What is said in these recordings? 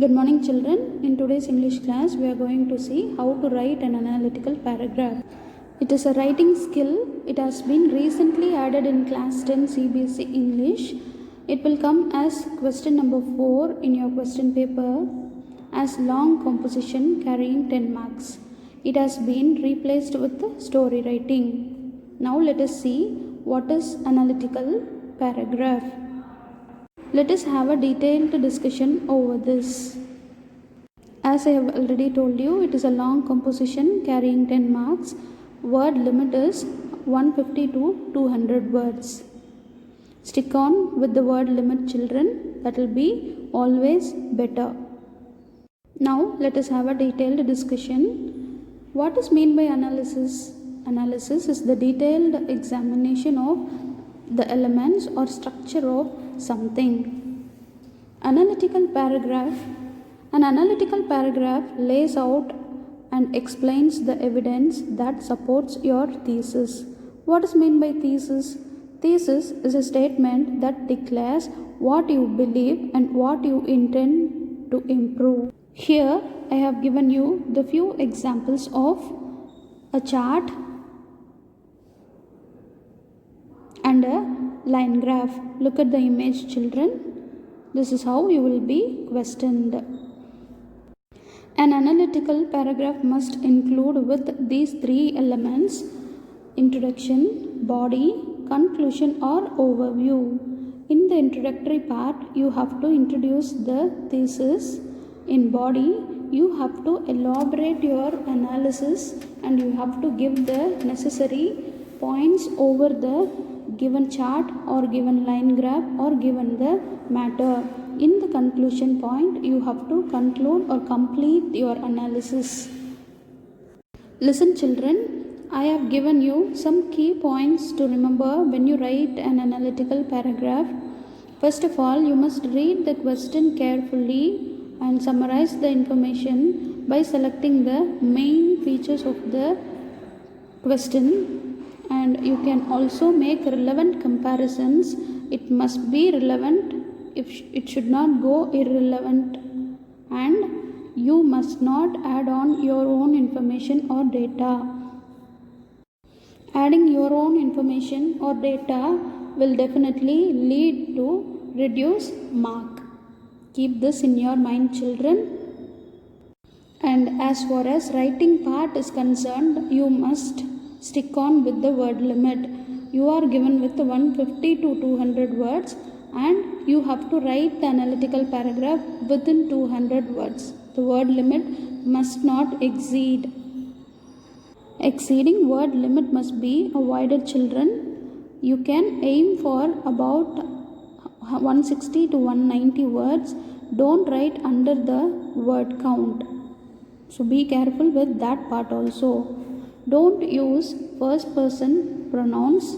Good morning, children. In today's English class, we are going to see how to write an analytical paragraph. It is a writing skill. It has been recently added in class 10 CBSE English. It will come as question number 4 in your question paper as long composition carrying 10 marks. It has been replaced with story writing. Now let us see what is analytical paragraph. Let us have a detailed discussion over this. As I have already told you, it is a long composition carrying 10 marks. Word limit is 150 to 200 words. Stick on with the word limit, children. That will be always better. Now let us have a detailed discussion. What is meant by analysis? Analysis is the detailed examination of the elements or structure of something. Analytical paragraph. An analytical paragraph lays out and explains the evidence that supports your thesis. What is meant by thesis? Thesis is a statement that declares what you believe and what you intend to improve. Here I have given you the few examples of a chart and a line graph. Look at the image, children. This is how you will be questioned. An analytical paragraph must include with these three elements: introduction, body, conclusion or overview. In the introductory part, you have to introduce the thesis. In body, you have to elaborate your analysis and you have to give the necessary points over the given chart or given line graph or given the matter. In the conclusion point, you have to conclude or complete your analysis. Listen, children, I have given you some key points to remember when you write an analytical paragraph. First of all, you must read the question carefully and summarize the information by selecting the main features of the question, and you can also make relevant comparisons. It must be relevant, it should not go irrelevant, and you must not add on your own information or data. Adding your own information or data will definitely lead to reduced mark. Keep this in your mind, children. And as far as writing part is concerned, you must stick on with the word limit. You are given with 150 to 200 words and you have to write the analytical paragraph within 200 words. The word limit must not exceed. Exceeding word limit must be avoided, children. You can aim for about 160 to 190 words. Don't write under the word count. So be careful with that part also. Don't use first person pronouns.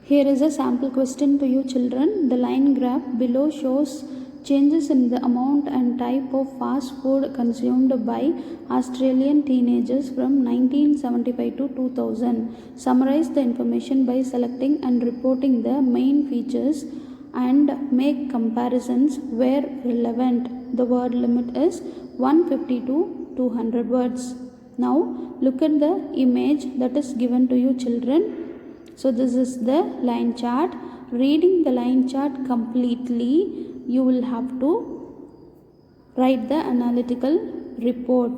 Here is a sample question to you, children. The line graph below shows changes in the amount and type of fast food consumed by Australian teenagers from 1975 to 2000. Summarize the information by selecting and reporting the main features and make comparisons where relevant. The word limit is 150 to 200 words. Now look at the image that is given to you, children. So this is the line chart. Reading the line chart completely, you will have to write the analytical report.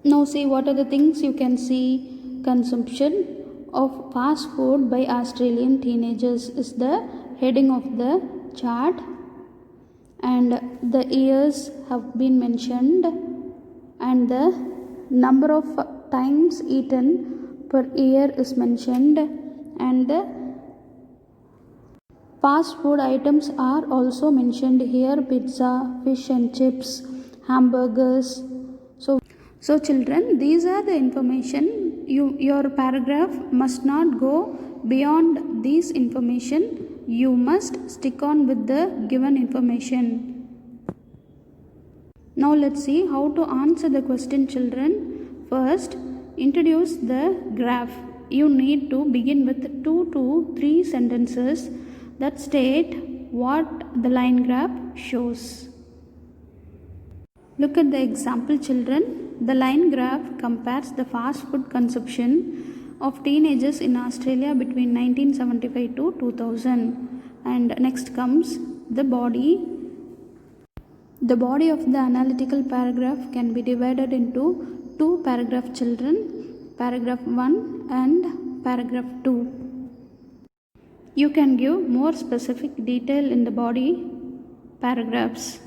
Now see what are the things you can see. Consumption of fast food by Australian teenagers is the heading of the chart, and the years have been mentioned and the number of times eaten per year is mentioned, and the fast food items are also mentioned here: pizza, fish and chips, hamburgers. So children, these are the information. Your paragraph must not go beyond this information. You must stick on with the given information. Now let's see how to answer the question, children. First, introduce the graph. You need to begin with 2 to 3 sentences that state what the line graph shows. Look at the example, children. The line graph compares the fast food consumption of teenagers in Australia between 1975 to 2000. And next comes the body. The body of the analytical paragraph can be divided into two paragraph, children. Paragraph 1 and paragraph 2. You can give more specific detail in the body paragraphs.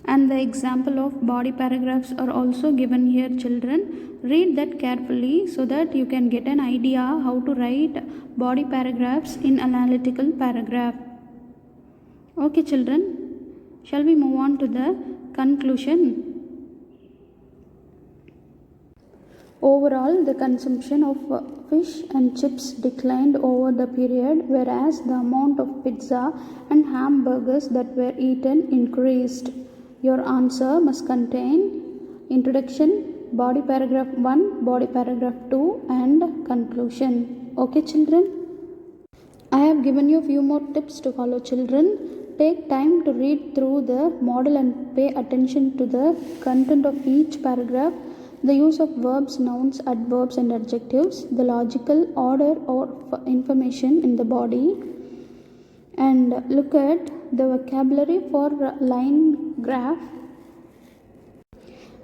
And the example of body paragraphs are also given here, children. Read that carefully so that you can get an idea how to write body paragraphs in analytical paragraph. Okay, children, shall we move on to the conclusion? Overall, the consumption of fish and chips declined over the period, whereas the amount of pizza and hamburgers that were eaten increased. Your answer must contain introduction, body paragraph 1, body paragraph 2 and conclusion. Okay, children? I have given you a few more tips to follow, children. Take time to read through the model and pay attention to the content of each paragraph, the use of verbs, nouns, adverbs and adjectives, the logical order of information in the body, and look at the vocabulary for line graph.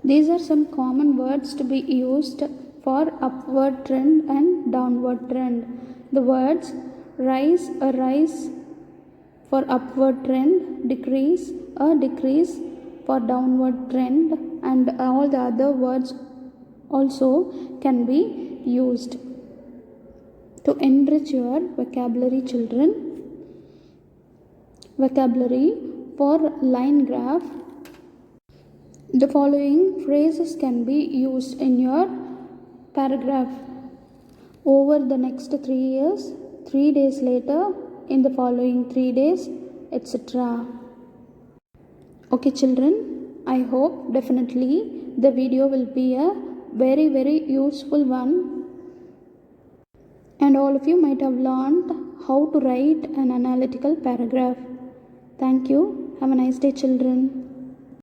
These are some common words to be used for upward trend and downward trend. The words rise, a rise for upward trend, decrease, a decrease for downward trend, and all the other words also can be used to enrich your vocabulary, children. Vocabulary for line graph. The following phrases can be used in your paragraph. Over the next 3 years, 3 days later, in the following 3 days, etc. Okay, children, I hope definitely the video will be a very useful one, and all of you might have learned how to write an analytical paragraph. Thank you. Have a nice day, children.